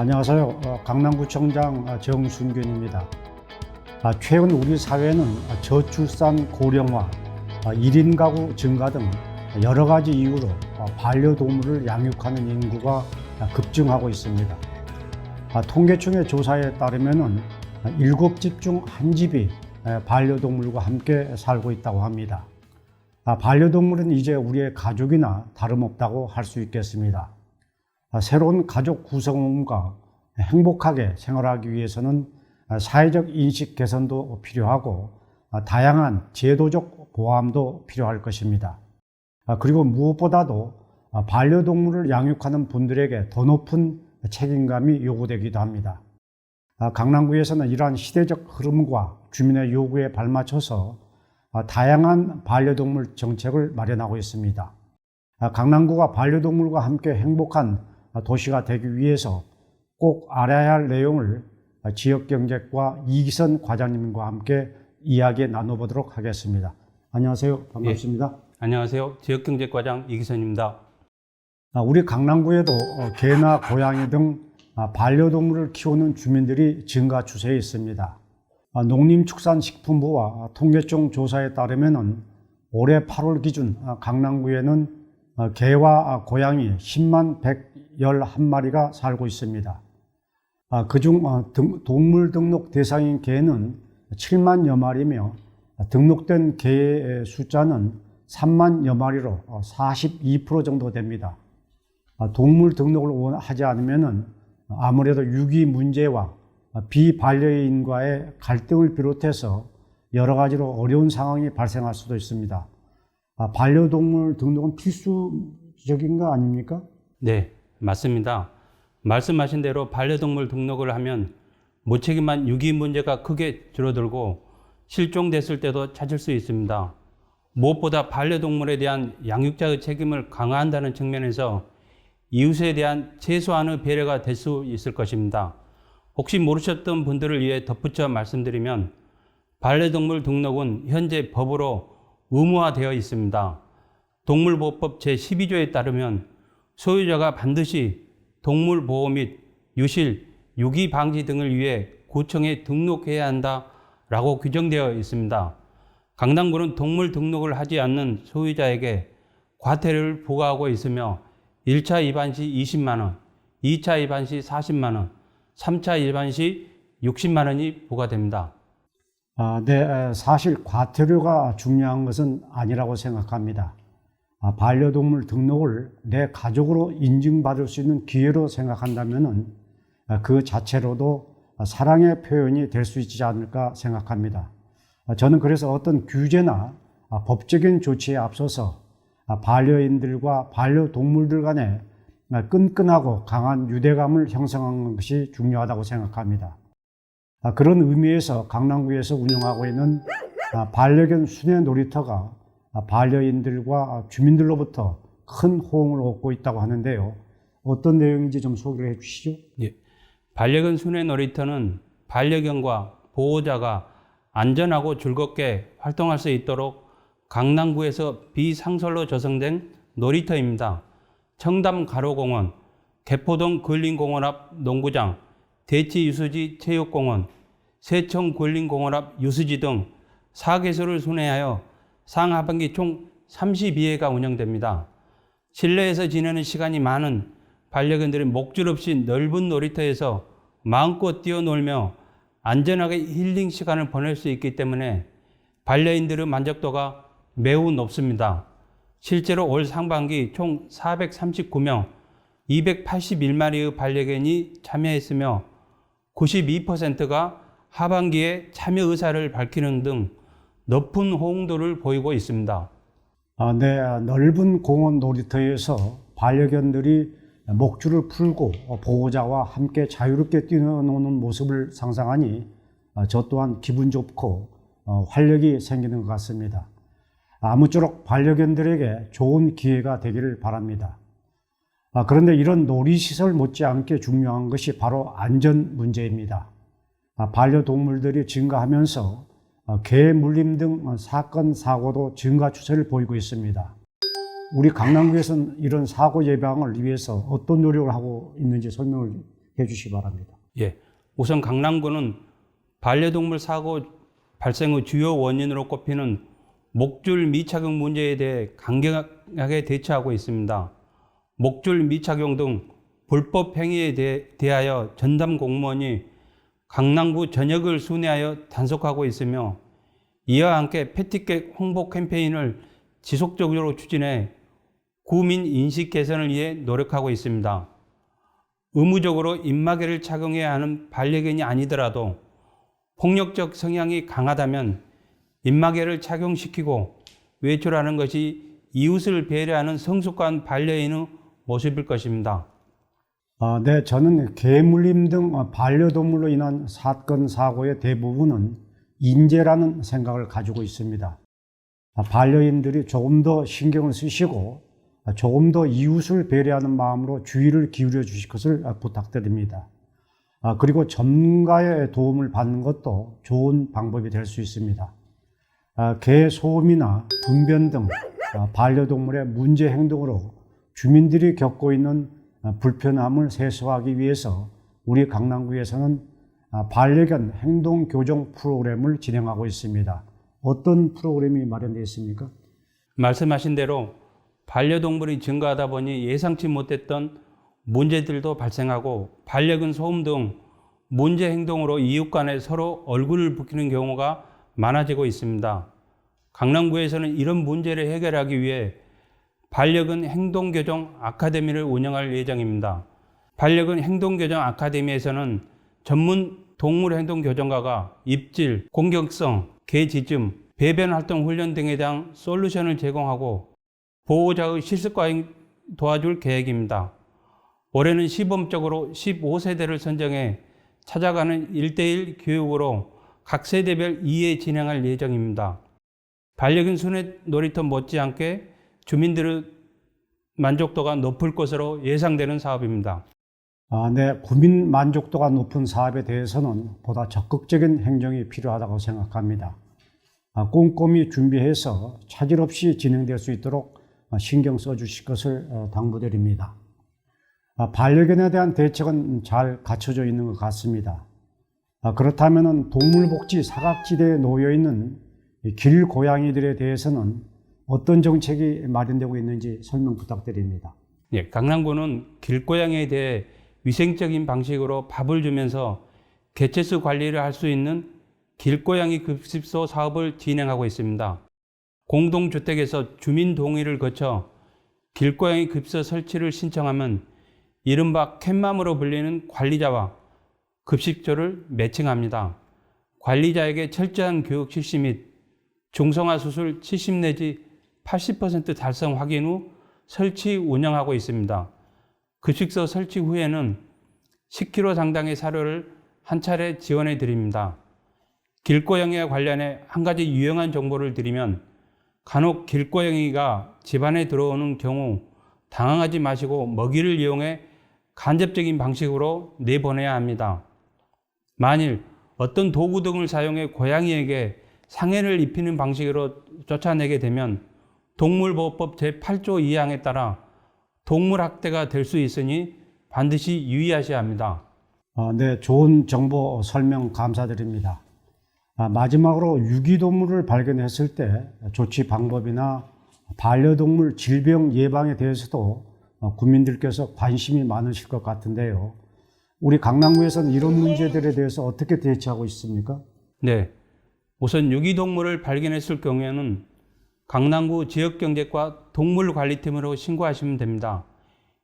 안녕하세요. 강남구청장 정순균입니다. 최근 우리 사회는 저출산 고령화, 1인 가구 증가 등 여러 가지 이유로 반려동물을 양육하는 인구가 급증하고 있습니다. 통계청의 조사에 따르면 7집 중 1집이 반려동물과 함께 살고 있다고 합니다. 반려동물은 이제 우리의 가족이나 다름없다고 할 수 있겠습니다. 새로운 가족 구성원과 행복하게 생활하기 위해서는 사회적 인식 개선도 필요하고 다양한 제도적 보완도 필요할 것입니다. 그리고 무엇보다도 반려동물을 양육하는 분들에게 더 높은 책임감이 요구되기도 합니다. 강남구에서는 이러한 시대적 흐름과 주민의 요구에 발맞춰서 다양한 반려동물 정책을 마련하고 있습니다. 강남구가 반려동물과 함께 행복한 도시가 되기 위해서 꼭 알아야 할 내용을 지역경제과 이기선 과장님과 함께 이야기 나눠보도록 하겠습니다. 안녕하세요. 반갑습니다. 안녕하세요. 지역경제과장 이기선입니다. 우리 강남구에도 개나 고양이 등 반려동물을 키우는 주민들이 증가 추세에 있습니다. 농림축산식품부와 통계청 조사에 따르면 올해 8월 기준 강남구에는 개와 고양이 10만 111마리가 살고 있습니다. 그중 동물 등록 대상인 개는 7만여 마리며 등록된 개의 숫자는 3만여 마리로 42% 정도 됩니다. 동물 등록을 하지 않으면 아무래도 유기 문제와 비반려인과의 갈등을 비롯해서 여러 가지로 어려운 상황이 발생할 수도 있습니다. 반려동물 등록은 필수적인 거 아닙니까? 네, 맞습니다. 말씀하신 대로 반려동물 등록을 하면 무책임한 유기 문제가 크게 줄어들고 실종됐을 때도 찾을 수 있습니다. 무엇보다 반려동물에 대한 양육자의 책임을 강화한다는 측면에서 이웃에 대한 최소한의 배려가 될 수 있을 것입니다. 혹시 모르셨던 분들을 위해 덧붙여 말씀드리면 반려동물 등록은 현재 법으로 의무화되어 있습니다. 동물보호법 제12조에 따르면 소유자가 반드시 동물보호 및 유실, 유기 방지 등을 위해 구청에 등록해야 한다라고 규정되어 있습니다. 강남구는 동물 등록을 하지 않는 소유자에게 과태료를 부과하고 있으며 1차 위반 시 20만 원, 2차 위반 시 40만 원, 3차 위반 시 60만 원이 부과됩니다. 네, 사실 과태료가 중요한 것은 아니라고 생각합니다. 반려동물 등록을 내 가족으로 인증받을 수 있는 기회로 생각한다면 그 자체로도 사랑의 표현이 될 수 있지 않을까 생각합니다. 저는 그래서 어떤 규제나 법적인 조치에 앞서서 반려인들과 반려동물들 간에 끈끈하고 강한 유대감을 형성하는 것이 중요하다고 생각합니다. 그런 의미에서 강남구에서 운영하고 있는 반려견 순회 놀이터가 반려인들과 주민들로부터 큰 호응을 얻고 있다고 하는데요. 어떤 내용인지 좀 소개를 해 주시죠. 예. 반려견 순회 놀이터는 반려견과 보호자가 안전하고 즐겁게 활동할 수 있도록 강남구에서 비상설로 조성된 놀이터입니다. 청담 가로공원, 개포동 근린공원 앞 농구장, 대치유수지 체육공원, 세청 근린공원 앞 유수지 등 4개소를 순회하여 상하반기 총 32회가 운영됩니다. 실내에서 지내는 시간이 많은 반려견들이 목줄 없이 넓은 놀이터에서 마음껏 뛰어놀며 안전하게 힐링 시간을 보낼 수 있기 때문에 반려인들의 만족도가 매우 높습니다. 실제로 올 상반기 총 439명, 281마리의 반려견이 참여했으며 92%가 하반기에 참여 의사를 밝히는 등 높은 호응도를 보이고 있습니다. 네, 넓은 공원 놀이터에서 반려견들이 목줄을 풀고 보호자와 함께 자유롭게 뛰어노는 모습을 상상하니 저 또한 기분 좋고 활력이 생기는 것 같습니다. 아무쪼록 반려견들에게 좋은 기회가 되기를 바랍니다. 그런데 이런 놀이시설 못지않게 중요한 것이 바로 안전 문제입니다. 반려동물들이 증가하면서 개 물림 등 사건, 사고도 증가 추세를 보이고 있습니다. 우리 강남구에서는 이런 사고 예방을 위해서 어떤 노력을 하고 있는지 설명을 주시기 바랍니다. 예, 우선 강남구는 반려동물 사고 발생의 주요 원인으로 꼽히는 목줄 미착용 문제에 대해 강경하게 대처하고 있습니다. 목줄 미착용 등 불법 행위에 대하여 전담 공무원이 강남구 전역을 순회하여 단속하고 있으며, 이와 함께 패티객 홍보 캠페인을 지속적으로 추진해 구민 인식 개선을 위해 노력하고 있습니다. 의무적으로 입마개를 착용해야 하는 반려견이 아니더라도 폭력적 성향이 강하다면 입마개를 착용시키고 외출하는 것이 이웃을 배려하는 성숙한 반려인의 모습일 것입니다. 네, 저는 개물림 등 반려동물로 인한 사건, 사고의 대부분은 인재라는 생각을 가지고 있습니다. 반려인들이 조금 더 신경을 쓰시고 조금 더 이웃을 배려하는 마음으로 주의를 기울여 주실 것을 부탁드립니다. 그리고 전문가의 도움을 받는 것도 좋은 방법이 될 수 있습니다. 개 소음이나 분변 등 반려동물의 문제 행동으로 주민들이 겪고 있는 불편함을 해소하기 위해서 우리 강남구에서는 반려견 행동 교정 프로그램을 진행하고 있습니다. 어떤 프로그램이 마련되어 있습니까? 말씀하신 대로 반려동물이 증가하다 보니 예상치 못했던 문제들도 발생하고, 반려견 소음 등 문제 행동으로 이웃 간에 서로 얼굴을 붉히는 경우가 많아지고 있습니다. 강남구에서는 이런 문제를 해결하기 위해 반려견 행동교정 아카데미를 운영할 예정입니다. 반려견 행동교정 아카데미에서는 전문 동물 행동교정가가 입질, 공격성, 개짖음, 배변 활동 훈련 등에 대한 솔루션을 제공하고 보호자의 실습 과잉 도와줄 계획입니다. 올해는 시범적으로 15세대를 선정해 찾아가는 1:1 교육으로 각 세대별 2회 진행할 예정입니다. 반려견 순회 놀이터 못지않게 주민들의 만족도가 높을 것으로 예상되는 사업입니다. 네, 구민 만족도가 높은 사업에 대해서는 보다 적극적인 행정이 필요하다고 생각합니다. 꼼꼼히 준비해서 차질 없이 진행될 수 있도록 신경 써주실 것을 당부드립니다. 반려견에 대한 대책은 잘 갖춰져 있는 것 같습니다. 그렇다면 동물복지 사각지대에 놓여있는 길고양이들에 대해서는 어떤 정책이 마련되고 있는지 설명 부탁드립니다. 예, 강남구는 길고양이에 대해 위생적인 방식으로 밥을 주면서 개체수 관리를 할 수 있는 길고양이 급식소 사업을 진행하고 있습니다. 공동주택에서 주민 동의를 거쳐 길고양이 급식소 설치를 신청하면 이른바 캣맘으로 불리는 관리자와 급식소를 매칭합니다. 관리자에게 철저한 교육 실시 및 중성화 수술 70 내지 80% 달성 확인 후 설치 운영하고 있습니다. 급식소 설치 후에는 10kg 상당의 사료를 한 차례 지원해 드립니다. 길고양이와 관련해 한 가지 유용한 정보를 드리면, 간혹 길고양이가 집안에 들어오는 경우 당황하지 마시고 먹이를 이용해 간접적인 방식으로 내보내야 합니다. 만일 어떤 도구 등을 사용해 고양이에게 상해를 입히는 방식으로 쫓아내게 되면 동물보호법 제8조 2항에 따라 동물학대가 될 수 있으니 반드시 유의하셔야 합니다. 네, 좋은 정보 설명 감사드립니다. 마지막으로 유기동물을 발견했을 때 조치 방법이나 반려동물 질병 예방에 대해서도 국민들께서 관심이 많으실 것 같은데요. 우리 강남구에서는 이런 문제들에 대해서 어떻게 대처하고 있습니까? 네, 우선 유기동물을 발견했을 경우에는 강남구 지역경제과 동물관리팀으로 신고하시면 됩니다.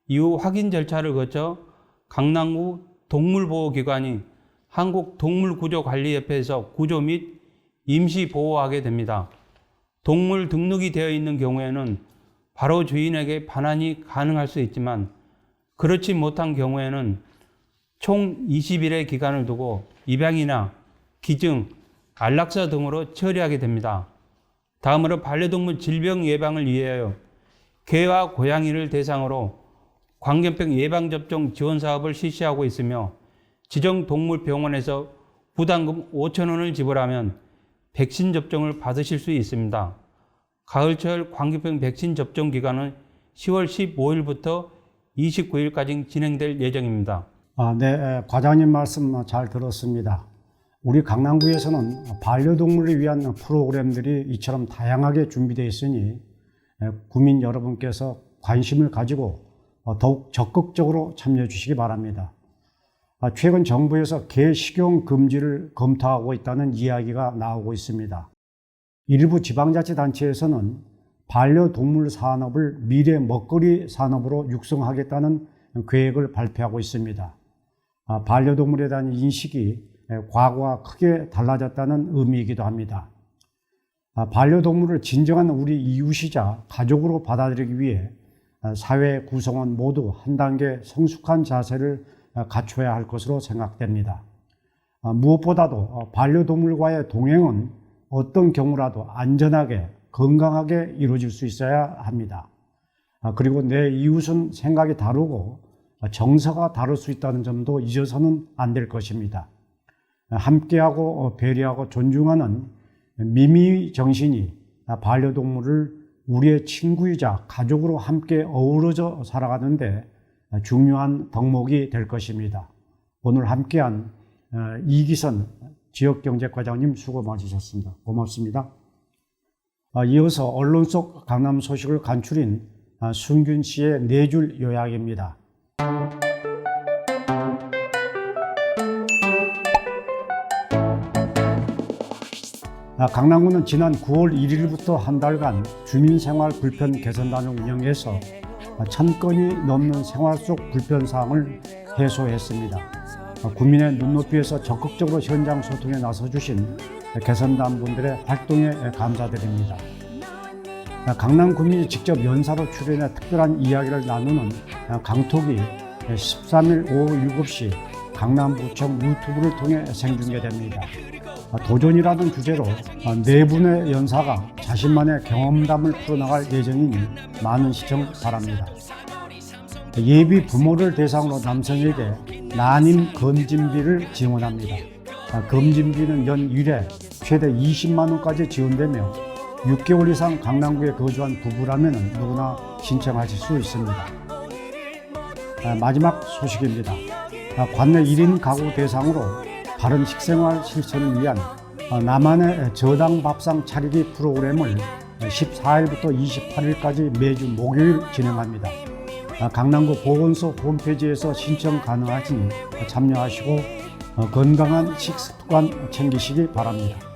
이후 확인 절차를 거쳐 강남구 동물보호기관이 한국동물구조관리협회에서 구조 및 임시보호하게 됩니다. 동물 등록이 되어 있는 경우에는 바로 주인에게 반환이 가능할 수 있지만, 그렇지 못한 경우에는 총 20일의 기간을 두고 입양이나 기증, 안락사 등으로 처리하게 됩니다. 다음으로 반려동물 질병 예방을 위하여 개와 고양이를 대상으로 광견병 예방접종 지원 사업을 실시하고 있으며, 지정동물병원에서 부담금 5,000원을 지불하면 백신 접종을 받으실 수 있습니다. 가을철 광견병 백신 접종 기간은 10월 15일부터 29일까지 진행될 예정입니다. 네, 과장님 말씀 잘 들었습니다. 우리 강남구에서는 반려동물을 위한 프로그램들이 이처럼 다양하게 준비되어 있으니 구민 여러분께서 관심을 가지고 더욱 적극적으로 참여해 주시기 바랍니다. 최근 정부에서 개 식용 금지를 검토하고 있다는 이야기가 나오고 있습니다. 일부 지방자치단체에서는 반려동물 산업을 미래 먹거리 산업으로 육성하겠다는 계획을 발표하고 있습니다. 반려동물에 대한 인식이 과거와 크게 달라졌다는 의미이기도 합니다. 반려동물을 진정한 우리 이웃이자 가족으로 받아들이기 위해 사회 구성원 모두 한 단계 성숙한 자세를 갖춰야 할 것으로 생각됩니다. 무엇보다도 반려동물과의 동행은 어떤 경우라도 안전하게 건강하게 이루어질 수 있어야 합니다. 그리고 내 이웃은 생각이 다르고 정서가 다를 수 있다는 점도 잊어서는 안 될 것입니다. 함께하고 배려하고 존중하는 미미 정신이 반려동물을 우리의 친구이자 가족으로 함께 어우러져 살아가는데 중요한 덕목이 될 것입니다. 오늘 함께한 이기선 지역경제과장님 수고 많으셨습니다. 고맙습니다. 이어서 언론 속 강남 소식을 간추린 순균 씨의 네 줄 요약입니다. 강남구는 지난 9월 1일부터 한 달간 주민생활 불편 개선단을 운영해서 1000건이 넘는 생활 속 불편사항을 해소했습니다. 구민의 눈높이에서 적극적으로 현장 소통에 나서주신 개선단 분들의 활동에 감사드립니다. 강남 구민이 직접 연사로 출연해 특별한 이야기를 나누는 강톡이 13일 오후 7시 강남구청 유튜브를 통해 생중계됩니다. 도전이라는 주제로 네 분의 연사가 자신만의 경험담을 풀어나갈 예정이니 많은 시청 바랍니다. 예비 부모를 대상으로 남성에게 난임 검진비를 지원합니다. 검진비는 연 1회 최대 20만 원까지 지원되며 6개월 이상 강남구에 거주한 부부라면 누구나 신청하실 수 있습니다. 마지막 소식입니다. 관내 1인 가구 대상으로 바른 식생활 실천을 위한 나만의 저당 밥상 차리기 프로그램을 14일부터 28일까지 매주 목요일 진행합니다. 강남구 보건소 홈페이지에서 신청 가능하시니 참여하시고 건강한 식습관 챙기시기 바랍니다.